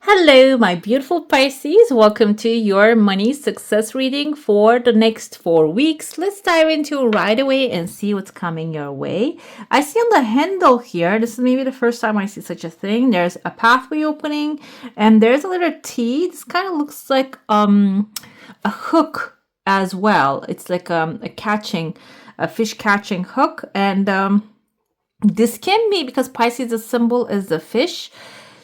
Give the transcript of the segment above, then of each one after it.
Hello, my beautiful Pisces. Welcome to your money success reading for the next 4 weeks. Let's dive into right away and see what's coming your way. I see on the handle here, this is maybe the first time I see such a thing. There's a pathway opening and there's a little T. This kind of looks like a hook as well. It's like a fish catching hook. And this can be because Pisces, the symbol is the fish.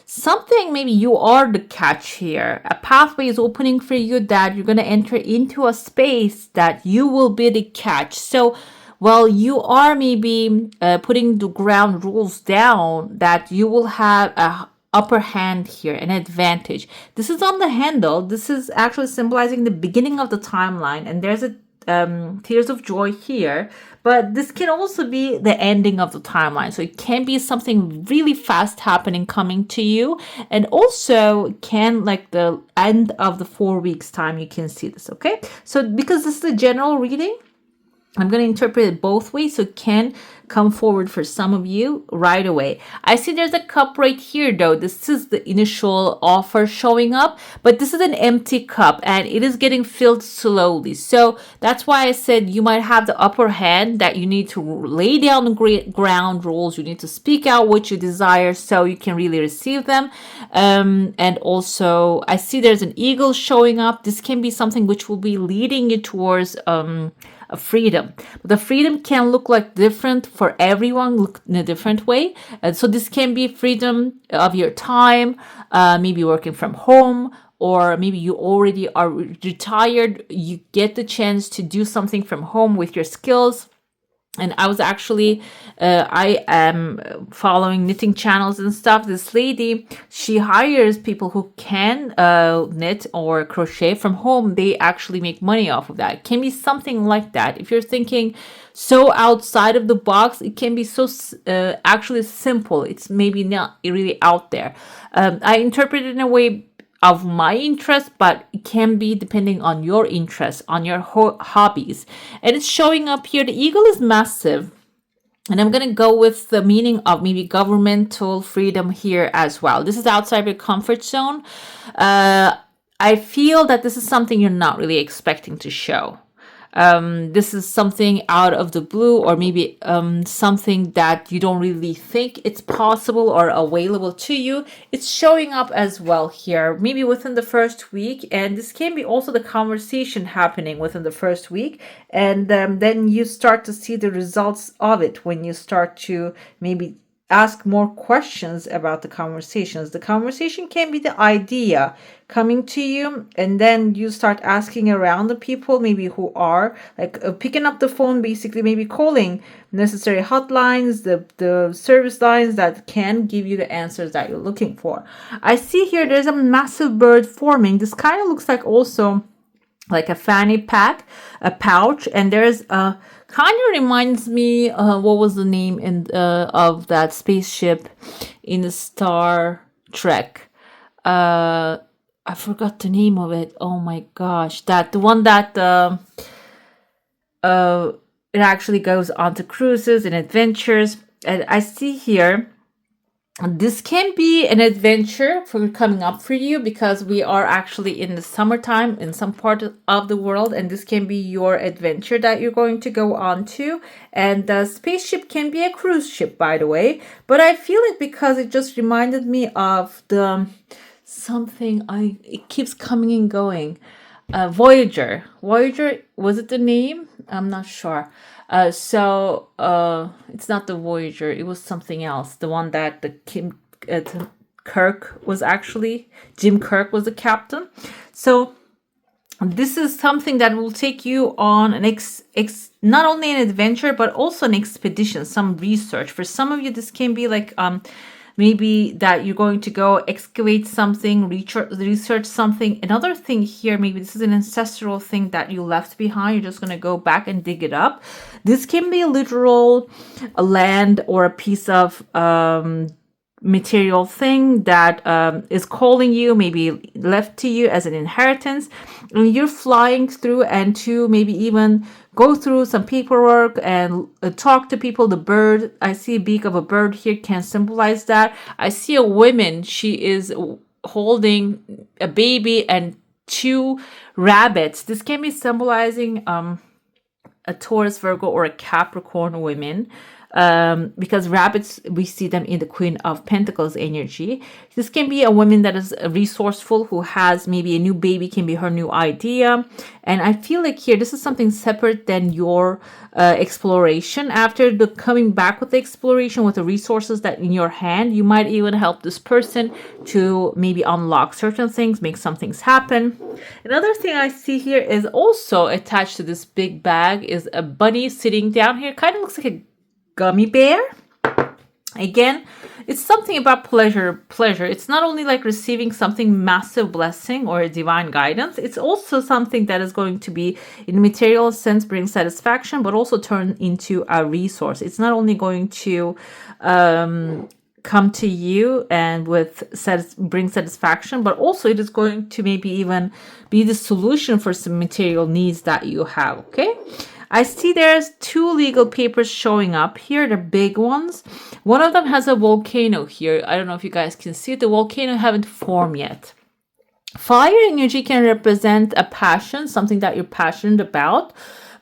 Something maybe you are the catch here. A pathway is opening for you that you're going to enter into a space that you will be the catch. So while you are maybe putting the ground rules down, that you will have a upper hand here, an advantage. This is on the handle. This is actually symbolizing the beginning of the timeline, and there's a tears of joy here, but this can also be the ending of the timeline. So it can be something really fast happening coming to you, and also can like the end of the 4 weeks time. You can see this. Okay, so because this is a general reading, I'm going to interpret it both ways, so it can come forward for some of you right away. I see there's a cup right here, though. This is the initial offer showing up, but this is an empty cup and it is getting filled slowly. So that's why I said you might have the upper hand, that you need to lay down the ground rules. You need to speak out what you desire so you can really receive them. And also, I see there's an eagle showing up. This can be something which will be leading you towards a freedom. But the freedom can look like different for everyone, look in a different way. And so this can be freedom of your time, maybe working from home, or maybe you already are retired. You get the chance to do something from home with your skills. And I was actually, I am following knitting channels and stuff. This lady, she hires people who can knit or crochet from home. They actually make money off of that. It can be something like that. If you're thinking so outside of the box, it can be so actually simple. It's maybe not really out there. I interpret it in a way of my interest, but it can be depending on your interests, on your hobbies. And it's showing up here. The eagle is massive. And I'm going to go with the meaning of maybe governmental freedom here as well. This is outside your comfort zone. I feel that this is something you're not really expecting to show. This is something out of the blue, or maybe something that you don't really think it's possible or available to you. It's showing up as well here, maybe within the first week, and this can be also the conversation happening within the first week, and then you start to see the results of it when you start to maybe ask more questions about the conversations. The conversation can be the idea coming to you, and then you start asking around the people maybe who are like picking up the phone, basically maybe calling necessary hotlines, the service lines that can give you the answers that you're looking for. I see here there's a massive bird forming. This kind of looks like also like a fanny pack, a pouch, and there's a kind of reminds me what was the name of that spaceship in the Star Trek. I forgot the name of it. Oh my gosh, the one that it actually goes on to cruises and adventures. And I see here, this can be an adventure for coming up for you, because we are actually in the summertime in some part of the world, and this can be your adventure that you're going to go on to. And the spaceship can be a cruise ship, by the way, but I feel it because it just reminded me of the something it keeps coming and going. Voyager, was it the name? I'm not sure. So it's not the Voyager. It was something else. The one that Kirk was actually, Jim Kirk was the captain. So this is something that will take you on an not only an adventure, but also an expedition, some research. For some of you, this can be like maybe that you're going to go excavate something, research something. Another thing here, maybe this is an ancestral thing that you left behind. You're just going to go back and dig it up. This can be a literal land or a piece of material thing that is calling you, maybe left to you as an inheritance. And you're flying through, and to maybe even go through some paperwork and talk to people. The bird, I see a beak of a bird here, can symbolize that. I see a woman. She is holding a baby and two rabbits. This can be symbolizing a Taurus, Virgo, or a Capricorn women. Because rabbits, we see them in the Queen of Pentacles energy. This can be a woman that is resourceful, who has maybe a new baby, can be her new idea. And I feel like here, this is something separate than your exploration. After the coming back with the exploration, with the resources that in your hand, you might even help this person to maybe unlock certain things, make some things happen. Another thing I see here is also attached to this big bag is a bunny sitting down here. Kind of looks like a gummy bear. Again, it's something about pleasure. It's not only like receiving something massive blessing or a divine guidance. It's also something that is going to be, in material sense, bring satisfaction, but also turn into a resource. It's not only going to come to you and bring satisfaction, but also it is going to maybe even be the solution for some material needs that you have. Okay. I see there's two legal papers showing up here, the big ones. One of them has a volcano here. I don't know if you guys can see it. The volcano haven't formed yet. Fire energy can represent a passion, something that you're passionate about,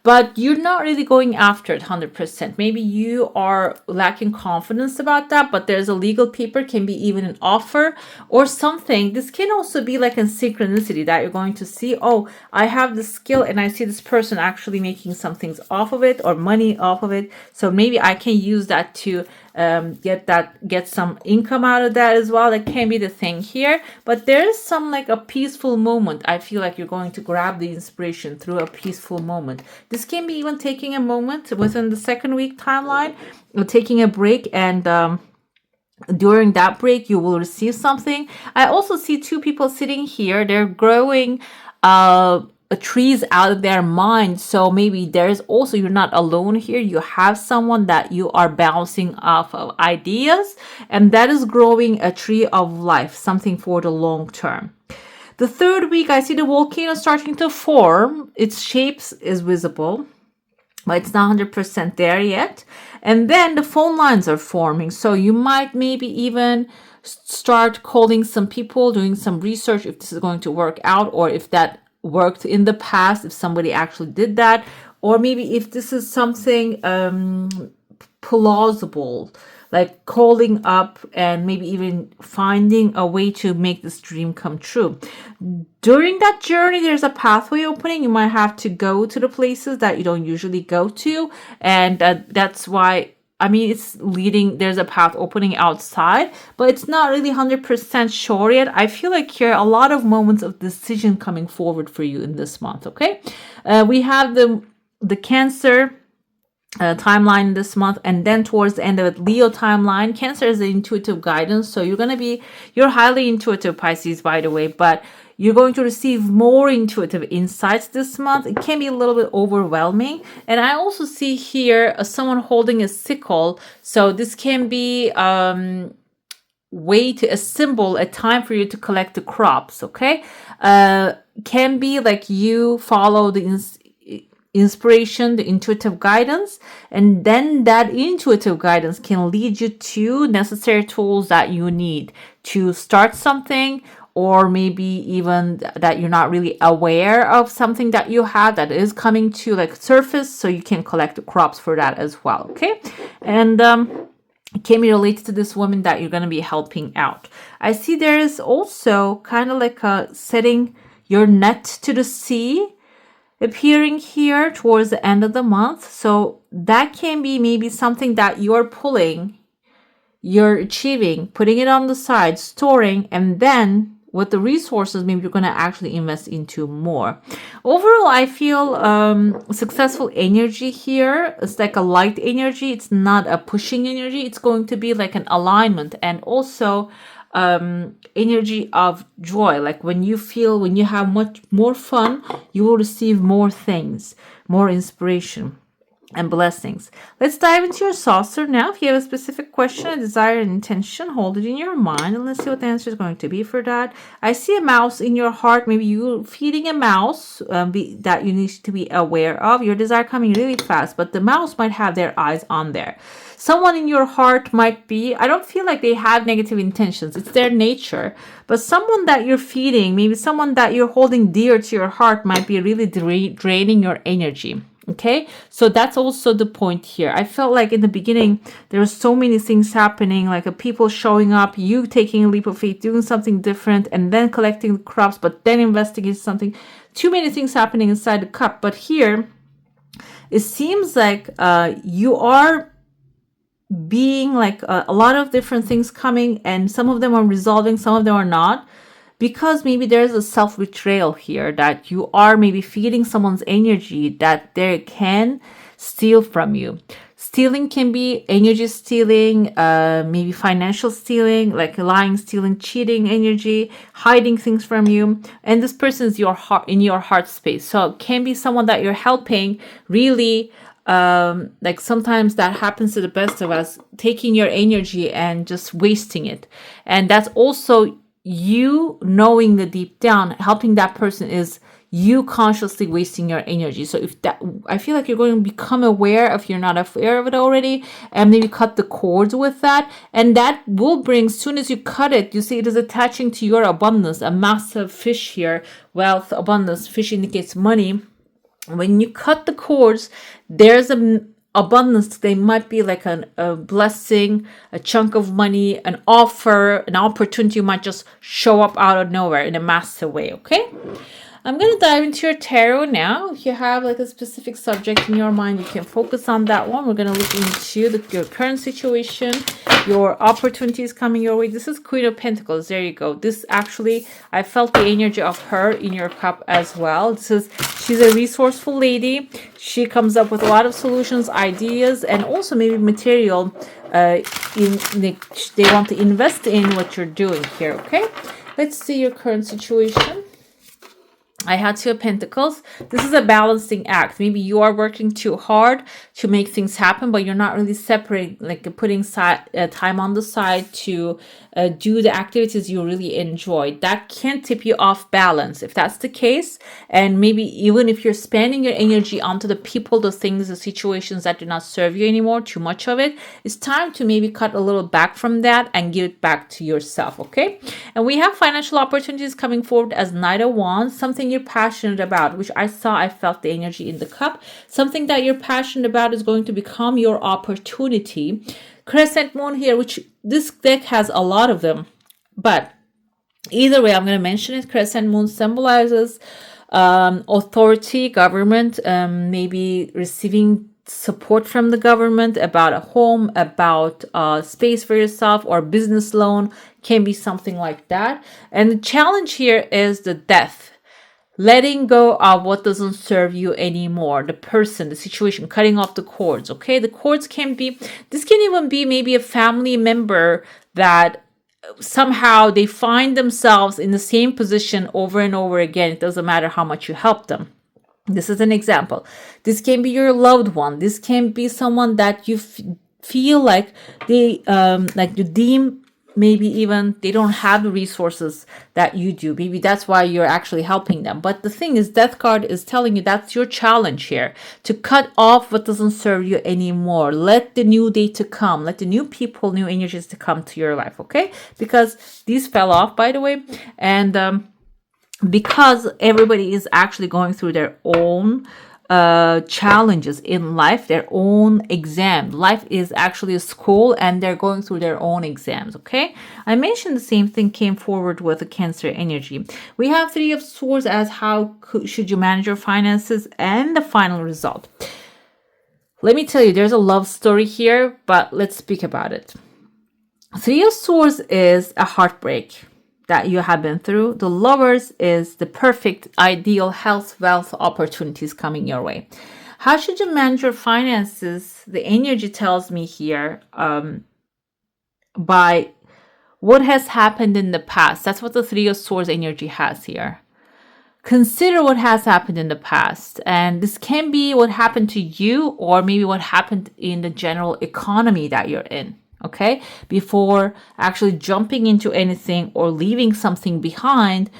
but you're not really going after it 100%. Maybe you are lacking confidence about that, but there's a legal paper, can be even an offer or something. This can also be like a synchronicity that you're going to see, oh, I have the skill and I see this person actually making some things off of it or money off of it. So maybe I can use that to get some income out of that as well. That can be the thing here, but there is some like a peaceful moment. I feel like you're going to grab the inspiration through a peaceful moment. This can be even taking a moment within the second week timeline, or taking a break, and during that break you will receive something. I also see two people sitting here. They're growing trees out of their mind. So maybe there's also, you're not alone here. You have someone that you are bouncing off of ideas, and that is growing a tree of life, something for the long term. The third week, I see the volcano starting to form. Its shapes is visible, but it's not 100% there yet. And then the phone lines are forming. So you might maybe even start calling some people, doing some research if this is going to work out, or if that worked in the past, if somebody actually did that, or maybe if this is something plausible, like calling up and maybe even finding a way to make this dream come true. During that journey, there's a pathway opening. You might have to go to the places that you don't usually go to, and that's why, I mean, it's leading, there's a path opening outside, but it's not really 100% sure yet. I feel like here a lot of moments of decision coming forward for you in this month, okay? We have the Cancer timeline this month, and then towards the end of it, Leo timeline. Cancer is the intuitive guidance, so you're highly intuitive, Pisces, by the way, but you're going to receive more intuitive insights this month. It can be a little bit overwhelming. And I also see here someone holding a sickle. So this can be way to a symbol, a time for you to collect the crops, okay? Can be like you follow the inspiration, the intuitive guidance, and then that intuitive guidance can lead you to necessary tools that you need to start something, or maybe even that you're not really aware of something that you have that is coming to like surface, so you can collect the crops for that as well, okay? And it can be related to this woman that you're going to be helping out. I see there is also kind of like a setting your net to the sea appearing here towards the end of the month. So that can be maybe something that you're pulling, you're achieving, putting it on the side, storing, and then with the resources, maybe you're going to actually invest into more. Overall, I feel successful energy here. It's like a light energy. It's not a pushing energy. It's going to be like an alignment, and also energy of joy. Like when you have much more fun, you will receive more things, more inspiration. and blessings. Let's dive into your saucer now. If you have a specific question, a desire, an intention, hold it in your mind and let's see what the answer is going to be for that. I see a mouse in your heart. Maybe you're feeding a mouse that you need to be aware of. Your desire coming really fast, but the mouse might have their eyes on there. Someone in your heart might be, I don't feel like they have negative intentions. It's their nature. But someone that you're feeding, maybe someone that you're holding dear to your heart might be really draining your energy. Okay, so that's also the point here. I felt like in the beginning there were so many things happening, like people showing up, you taking a leap of faith, doing something different, and then collecting the crops, but then investing in something. Too many things happening inside the cup. But here, it seems like you are being like a lot of different things coming, and some of them are resolving, some of them are not. Because maybe there's a self-betrayal here that you are maybe feeding someone's energy that they can steal from you. Stealing can be energy stealing, maybe financial stealing, like lying, stealing, cheating energy, hiding things from you. And this person is your heart, in your heart space. So it can be someone that you're helping really, like sometimes that happens to the best of us, taking your energy and just wasting it. And that's also you knowing the deep down, helping that person is you consciously wasting your energy. So if that, I feel like you're going to become aware if you're not aware of it already, and maybe cut the cords with that. And that will bring, soon as you cut it, you see it is attaching to your abundance, a massive fish here, wealth, abundance. Fish indicates money. When you cut the cords, there's a abundance. They might be like a blessing, a chunk of money, an offer, an opportunity might just show up out of nowhere in a massive way. Okay, I'm going to dive into your tarot now. If you have like a specific subject in your mind, you can focus on that one. We're going to look into your current situation, your opportunities coming your way. This is Queen of Pentacles. There you go. This actually, I felt the energy of her in your cup as well. She's a resourceful lady. She comes up with a lot of solutions, ideas, and also maybe material they want to invest in what you're doing here. Okay, let's see your current situation. I had Two of Pentacles. This is a balancing act. Maybe you are working too hard to make things happen, but you're not really separating, like putting time on the side to do the activities you really enjoy. That can tip you off balance if that's the case. And maybe even if you're spending your energy onto the people, the things, the situations that do not serve you anymore, too much of it, it's time to maybe cut a little back from that and give it back to yourself. Okay. And we have financial opportunities coming forward as Knight of Wands, something you're passionate about, which I felt the energy in the cup. Something that you're passionate about is going to become your opportunity. Crescent Moon here, which this deck has a lot of them, but either way, I'm going to mention it. Crescent Moon symbolizes authority, government, maybe receiving support from the government about a home, about space for yourself, or business loan, can be something like that. And the challenge here is the death. Letting go of what doesn't serve you anymore, the person, the situation, cutting off the cords. Okay, the cords can be, this can even be maybe a family member that somehow they find themselves in the same position over and over again. It doesn't matter how much you help them. This is an example. This can be your loved one. This can be someone that you feel like they like you deem, maybe even they don't have the resources that you do. Maybe that's why you're actually helping them. But the thing is, Death card is telling you that's your challenge here, to cut off what doesn't serve you anymore. Let the new day to come, let the new people, new energies to come to your life. Okay, because these fell off, by the way, and because everybody is actually going through their own challenges in life, their own exam. Life is actually a school and they're going through their own exams. Okay, I mentioned the same thing came forward with the Cancer energy. We have Three of Swords as how should you manage your finances, and the final result. Let me tell you, there's a love story here, but let's speak about it. Three of Swords is a heartbreak that you have been through. The Lovers is the perfect, ideal health, wealth opportunities coming your way. How should you manage your finances? The energy tells me here by what has happened in the past. That's what the Three of Swords energy has here. consider what has happened in the past. And this can be what happened to you, or maybe what happened in the general economy that you're in. Okay, before actually jumping into anything or leaving something behind,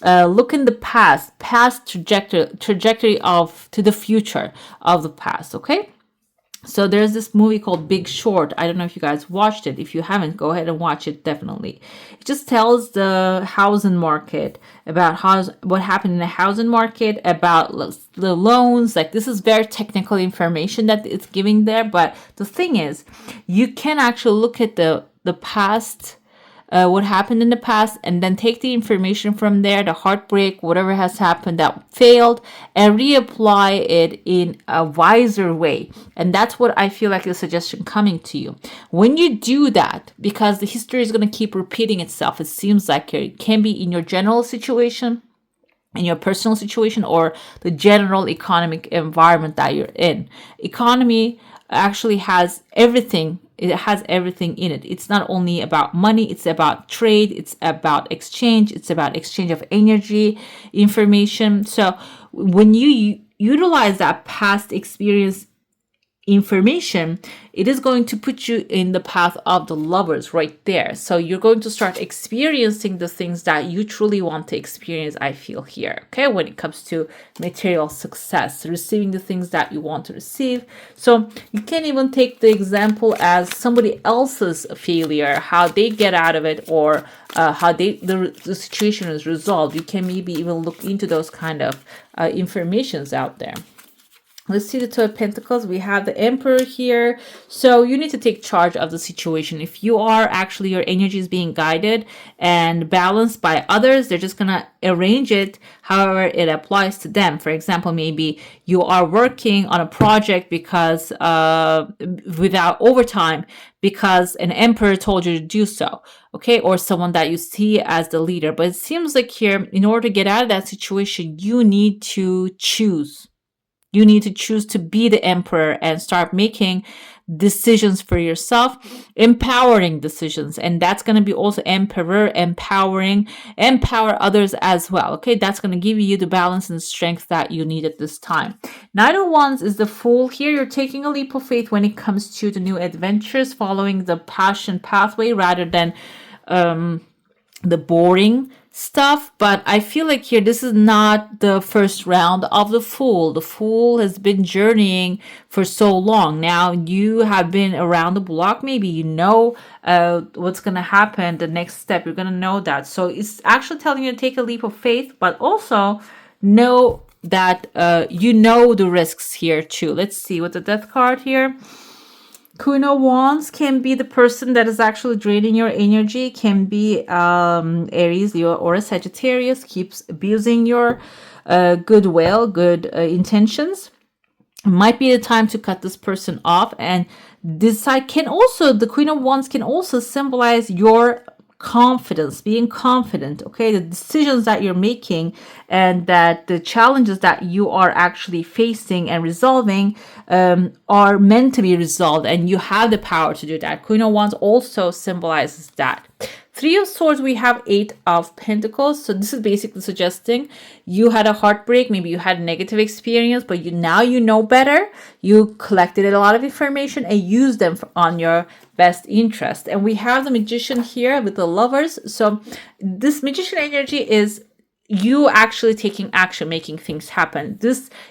look in the past trajectory of to the future of the past. Okay, so there's this movie called Big Short. I don't know if you guys watched it. If you haven't, go ahead and watch it, definitely. It just tells the housing market, about what happened in the housing market, about the loans. Like, this is very technical information that it's giving there. But the thing is, you can actually look at the past, what happened in the past, and then take the information from there, the heartbreak, whatever has happened that failed, and reapply it in a wiser way. And that's what I feel like the suggestion coming to you. When you do that, because the history is going to keep repeating itself, it seems like it can be in your general situation, in your personal situation, or the general economic environment that you're in. Economy actually has everything. It has everything in it. It's not only about money, it's about trade, it's about exchange, it's about exchange of energy, information. So when you utilize that past experience information, it is going to put you in the path of the lovers right there. So you're going to start experiencing the things that you truly want to experience, I feel here. Okay, when it comes to material success, receiving the things that you want to receive. So you can even take the example as somebody else's failure, how they get out of it, or how the situation is resolved. You can maybe even look into those kind of informations out there. Let's see the Two of Pentacles. We have the Emperor here. So you need to take charge of the situation. If you are actually, your energy is being guided and balanced by others, they're just going to arrange it however it applies to them. For example, maybe you are working on a project because without overtime, because an emperor told you to do so. Okay, or someone that you see as the leader. But it seems like here, in order to get out of that situation, you need to choose. You need to choose to be the emperor and start making decisions for yourself, empowering decisions. And that's going to be also emperor, empower others as well. Okay, that's going to give you the balance and strength that you need at this time. Knight of Wands is the Fool. Here you're taking a leap of faith when it comes to the new adventures, following the passion pathway rather than the boring stuff. But I feel like here, this is not the first round of the Fool. The Fool has been journeying for so long. Now you have been around the block. Maybe you know what's going to happen, the next step. You're going to know that. So it's actually telling you to take a leap of faith, but also know that you know the risks here too. Let's see with the Death card here. Queen of Wands can be the person that is actually draining your energy, can be Aries, Leo, or a Sagittarius, keeps abusing your goodwill, good intentions. Might be the time to cut this person off. And this side can also, the Queen of Wands can also symbolize your confidence, being confident, okay, the decisions that you're making and that the challenges that you are actually facing and resolving are meant to be resolved, and you have the power to do that. Queen of Wands also symbolizes that. Three of Swords, we have Eight of Pentacles. So this is basically suggesting you had a heartbreak. Maybe you had a negative experience, but now you know better. You collected a lot of information and used them on your best interest. And we have the Magician here with the Lovers. So this Magician energy is you actually taking action, making things happen.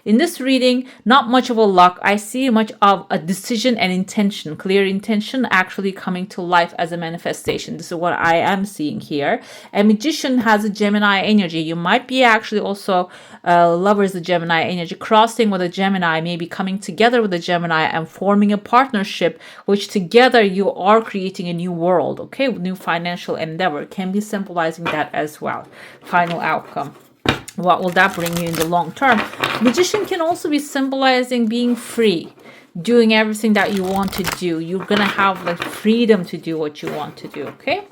In this reading, not much of a luck. I see much of a decision and intention, clear intention actually coming to life as a manifestation. This is what I am seeing here. And Magician has a Gemini energy. You might be actually also Lovers, the Gemini energy, crossing with a Gemini, maybe coming together with a Gemini and forming a partnership, which together you are creating a new world, okay? New financial endeavor can be symbolizing that as well. Final outcome. What will that bring you in the long term? Magician can also be symbolizing being free, doing everything that you want to do. You're going to have like freedom to do what you want to do, okay?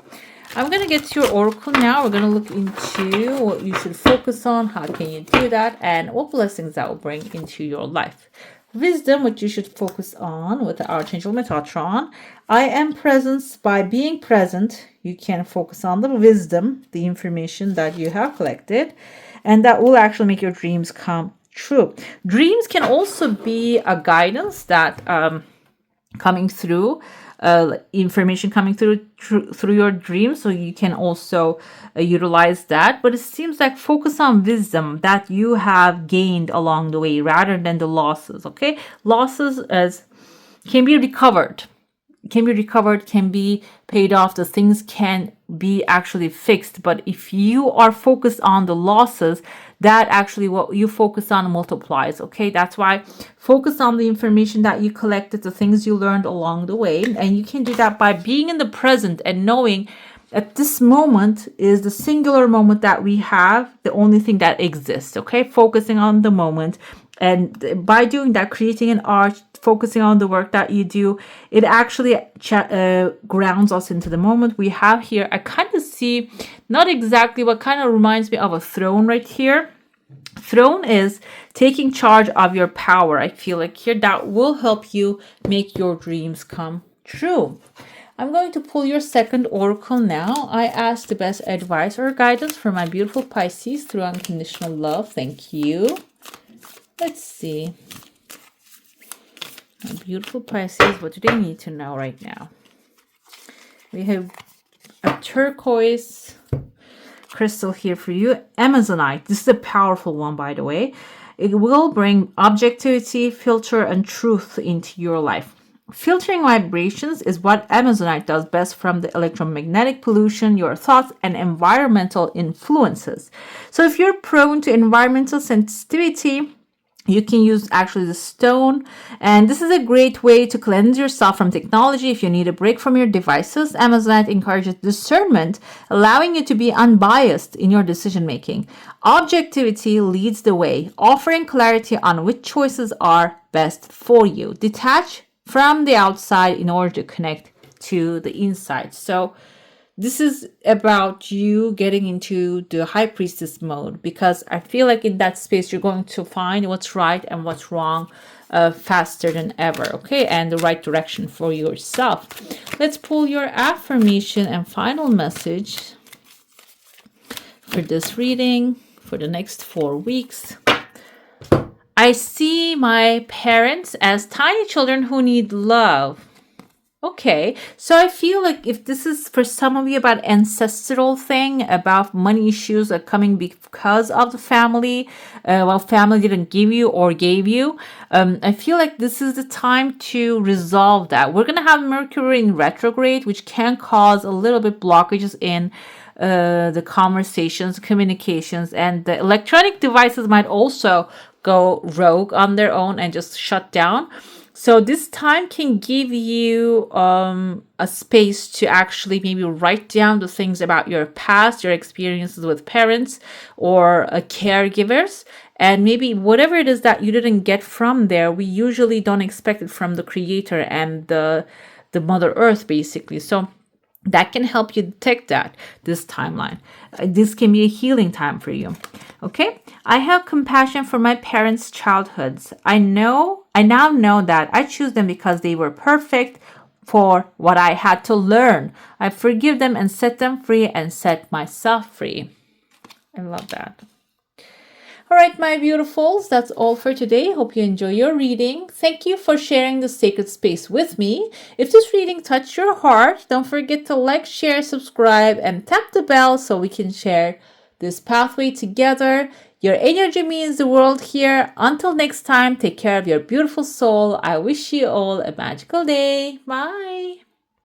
I'm going to get to your oracle now. We're going to look into what you should focus on, how can you do that, and what blessings that will bring into your life. Wisdom, what you should focus on with the Archangel Metatron. I am presence. By being present, you can focus on the wisdom, the information that you have collected, and that will actually make your dreams come true. Dreams can also be a guidance that coming through, information coming through your dreams, so you can also utilize that. But it seems like focus on wisdom that you have gained along the way rather than the losses. Okay, losses as can be recovered, can be paid off. The things can be actually fixed. But if you are focused on the losses, that actually what you focus on multiplies. Okay, that's why focus on the information that you collected, the things you learned along the way. And you can do that by being in the present and knowing at this moment is the singular moment that we have, the only thing that exists. Okay, focusing on the moment. And by doing that, creating an art, focusing on the work that you do, it actually grounds us into the moment. We have here, I kind of see, not exactly, what kind of reminds me of a throne right here. Throne is taking charge of your power. I feel like here that will help you make your dreams come true. I'm going to pull your second oracle now. I ask the best advice or guidance for my beautiful Pisces through unconditional love. Thank you. Let's see. My beautiful Pisces, what do they need to know right now? We have a turquoise crystal here for you. Amazonite. This is a powerful one, by the way. It will bring objectivity, filter, and truth into your life. Filtering vibrations is what Amazonite does best from the electromagnetic pollution, your thoughts, and environmental influences. So if you're prone to environmental sensitivity, you can use actually the stone, and this is a great way to cleanse yourself from technology. If you need a break from your devices, Amazonite encourages discernment, allowing you to be unbiased in your decision making. Objectivity leads the way, offering clarity on which choices are best for you. Detach from the outside in order to connect to the inside. So this is about you getting into the high priestess mode, because I feel like in that space you're going to find what's right and what's wrong faster than ever. Okay, and the right direction for yourself. Let's pull your affirmation and final message for this reading for the next 4 weeks. I see my parents as tiny children who need love. Okay, so I feel like if this is for some of you about ancestral thing, about money issues that are coming because of the family, family didn't give you or gave you, I feel like this is the time to resolve that. We're going to have Mercury in retrograde, which can cause a little bit blockages in the conversations, communications, and the electronic devices might also go rogue on their own and just shut down. So this time can give you a space to actually maybe write down the things about your past, your experiences with parents or caregivers, and maybe whatever it is that you didn't get from there. We usually don't expect it from the creator and the Mother Earth, basically. So that can help you detect that this timeline. This can be a healing time for you. Okay, I have compassion for my parents' childhoods. I now know that I choose them because they were perfect for what I had to learn. I forgive them and set them free and set myself free. I love that. All right, my beautifuls, that's all for today. Hope you enjoy your reading. Thank you for sharing the sacred space with me. If this reading touched your heart, don't forget to like, share, subscribe, and tap the bell so we can share this pathway together. Your energy means the world here. Until next time, take care of your beautiful soul. I wish you all a magical day. Bye.